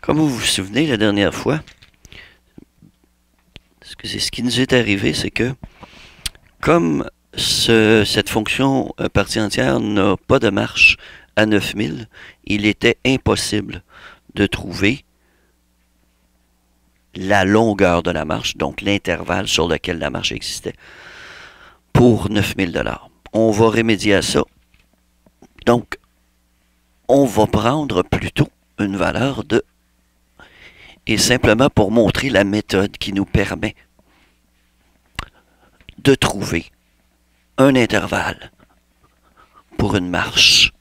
Comme vous vous souvenez, la dernière fois, ce qui nous est arrivé, c'est que comme cette fonction partie entière n'a pas de marche à 9000, il était impossible de trouver la longueur de la marche, donc l'intervalle sur lequel la marche existait, pour 9000 $. On va remédier à ça. Donc, on va prendre plutôt une valeur de... Et simplement pour montrer la méthode qui nous permet de trouver un intervalle pour une marche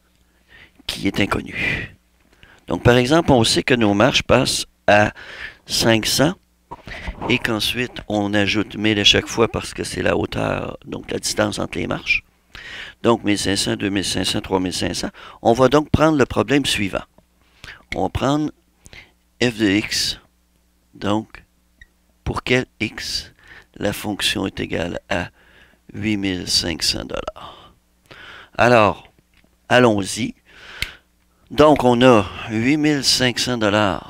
qui est inconnue. Donc, par exemple, on sait que nos marches passent à 500 et qu'ensuite, on ajoute 1000 à chaque fois parce que c'est la hauteur, donc la distance entre les marches. Donc, 1500, 2500, 3500. On va donc prendre le problème suivant. On va prendre f de x. Donc, pour quel x la fonction est égale à 8500 $. Alors, allons-y. Donc, on a 8500 $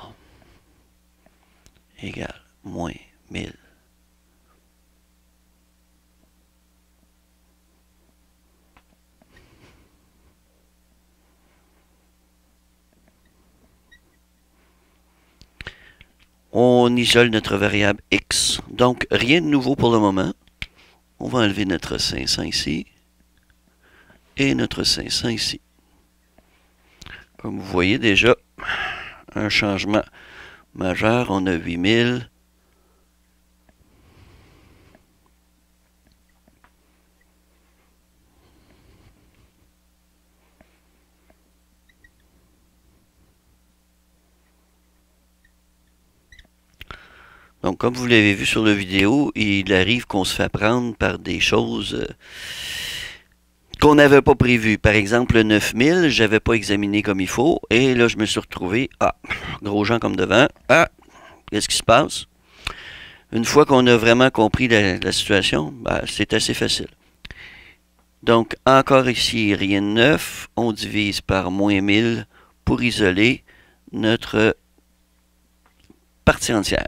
égale moins 1000. On isole notre variable x. Donc, rien de nouveau pour le moment. On va enlever notre 500 ici et notre 500 ici. Comme vous voyez déjà, un changement majeur. On a 8000. Donc, comme vous l'avez vu sur la vidéo, il arrive qu'on se fait prendre par des choses qu'on n'avait pas prévues. Par exemple, le 9000, je n'avais pas examiné comme il faut. Et là, je me suis retrouvé, gros gens comme devant. Qu'est-ce qui se passe? Une fois qu'on a vraiment compris la situation, c'est assez facile. Donc, encore ici, rien de neuf. On divise par moins 1000 pour isoler notre partie entière.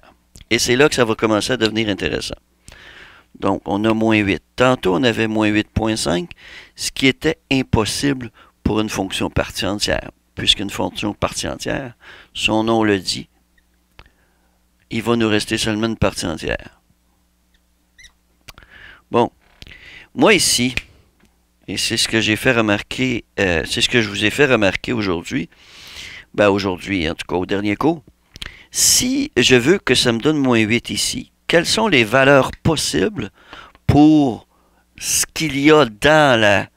Et c'est là que ça va commencer à devenir intéressant. Donc, on a moins 8. Tantôt, on avait moins 8,5, ce qui était impossible pour une fonction partie entière. Puisqu'une fonction partie entière, son nom le dit, il va nous rester seulement une partie entière. Bon, moi ici, et c'est ce que j'ai fait remarquer, c'est ce que je vous ai fait remarquer aujourd'hui, aujourd'hui, en tout cas au dernier cours, si je veux que ça me donne moins 8 ici, quelles sont les valeurs possibles pour ce qu'il y a dans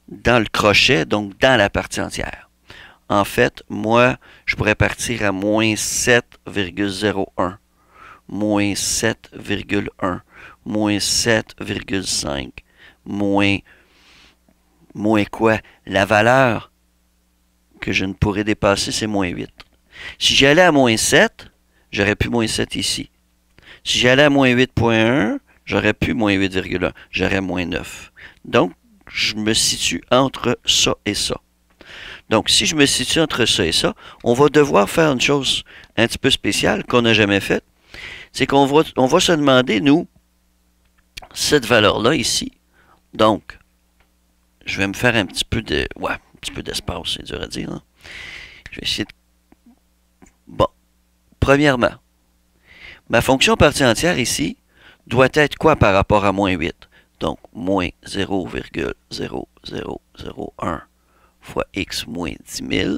le crochet, donc dans la partie entière? En fait, moi, je pourrais partir à moins 7,01, moins 7,1, moins 7,5, moins quoi? La valeur que je ne pourrais dépasser, c'est moins 8. Si j'allais à moins 7, j'aurais pu moins 7 ici. Si j'allais à moins 8,1, j'aurais pu moins 8,1. J'aurais moins 9. Donc, je me situe entre ça et ça. Donc, si je me situe entre ça et ça, on va devoir faire une chose un petit peu spéciale qu'on n'a jamais faite. C'est qu'on va se demander, nous, cette valeur-là ici. Donc, je vais me faire un petit peu de... Ouais, un petit peu d'espace, c'est dur à dire. Hein? Je vais essayer de... Bon, premièrement, ma fonction partie entière ici doit être quoi par rapport à moins 8? Donc, moins 0,0001 fois x moins 10 000.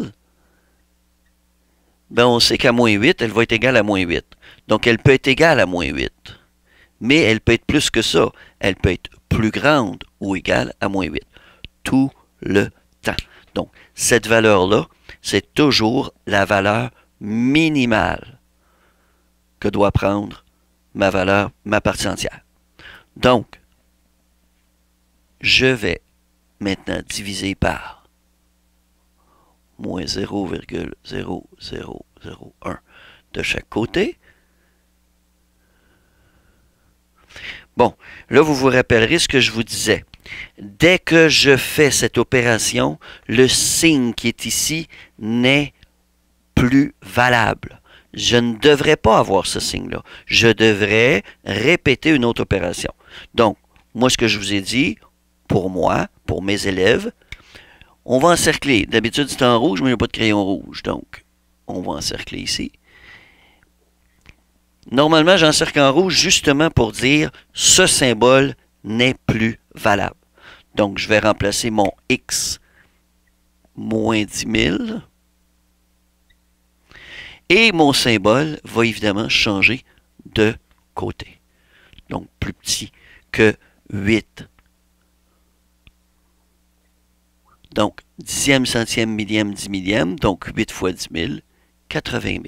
On sait qu'à moins 8, elle va être égale à moins 8. Donc, elle peut être égale à moins 8. Mais elle peut être plus que ça. Elle peut être plus grande ou égale à moins 8. Tout le temps. Donc, cette valeur-là, c'est toujours la valeur minimale que doit prendre ma partie entière. Donc, je vais maintenant diviser par moins 0,0001 de chaque côté. Bon, là, vous vous rappellerez ce que je vous disais. Dès que je fais cette opération, le signe qui est ici n'est plus valable. je ne devrais pas avoir ce signe-là. Je devrais répéter une autre opération. Donc, moi, ce que je vous ai dit, pour moi, pour mes élèves, on va encercler. D'habitude, c'est en rouge, mais il n'y a pas de crayon rouge. Donc, on va encercler ici. Normalement, j'encercle en rouge justement pour dire ce symbole n'est plus valable. Donc, je vais remplacer mon X moins 10 000. Et mon symbole va évidemment changer de côté. Donc, plus petit que 8. Donc, dixième, centième, millième, 10 millième. Donc, 8 fois 10 000, 80 000.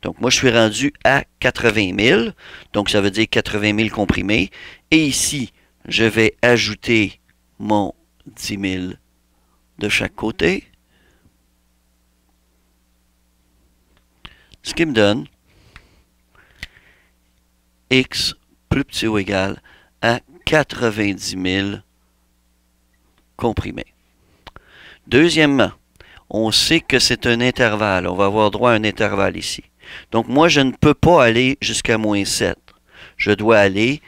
Donc, moi, je suis rendu à 80 000. Donc, ça veut dire 80 000 comprimés. Et ici, je vais ajouter mon 10 000 de chaque côté. Ce qui me donne X plus petit ou égal à 90 000 comprimés. Deuxièmement, on sait que c'est un intervalle. On va avoir droit à un intervalle ici. Donc, moi, je ne peux pas aller jusqu'à moins 7. Je dois aller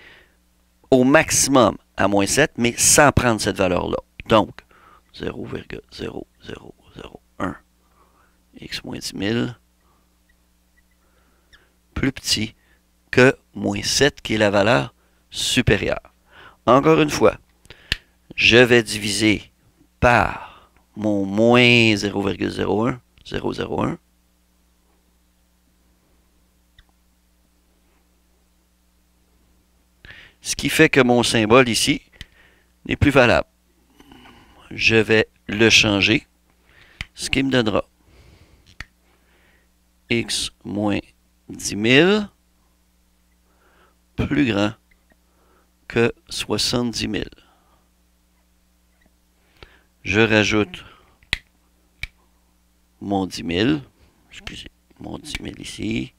au maximum à moins 7, mais sans prendre cette valeur-là. Donc, 0,0001 x moins 10 000 plus petit que moins 7, qui est la valeur supérieure. Encore une fois, je vais diviser par mon moins 0,01, 001. Ce qui fait que mon symbole ici n'est plus valable. Je vais le changer, ce qui me donnera X moins 10 000 plus grand que 70 000. Je rajoute mon 10 000, excusez, mon 10 000 ici.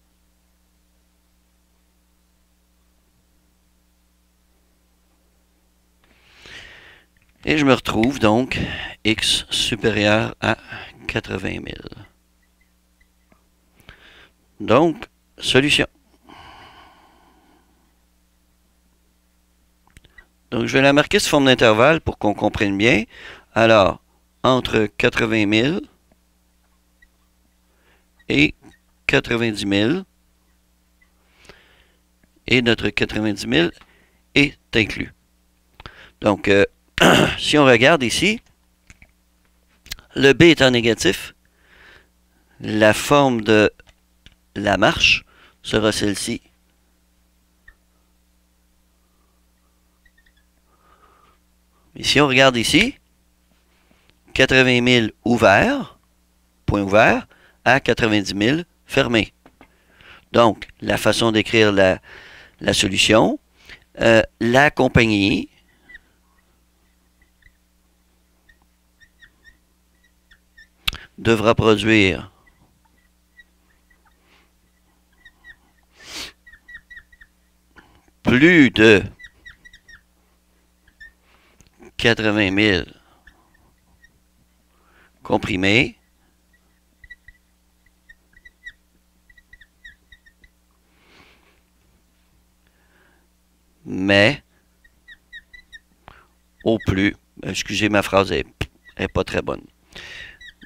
Et je me retrouve donc X supérieur à 80 000. Donc, solution. Donc, je vais la marquer sous forme d'intervalle pour qu'on comprenne bien. Alors, entre 80 000 et 90 000, et notre 90 000 est inclus. Donc, si on regarde ici, le B étant négatif, la forme de la marche sera celle-ci. Et si on regarde ici, 80 000 ouvert, point ouvert, à 90 000 fermé. Donc, la façon d'écrire la solution, la compagnie devra produire plus de 80 000 comprimés mais au plus, excusez ma phrase est pas très bonne,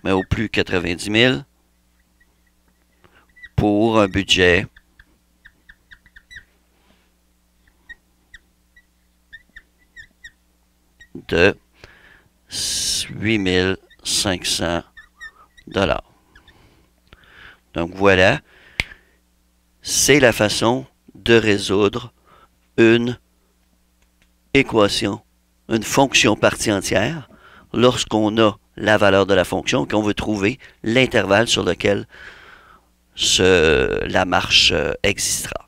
mais au plus 90 000 pour un budget de 8 500 $. Donc voilà, c'est la façon de résoudre une équation, une fonction partie entière, lorsqu'on a la valeur de la fonction, qu'on veut trouver l'intervalle sur lequel la marche existera.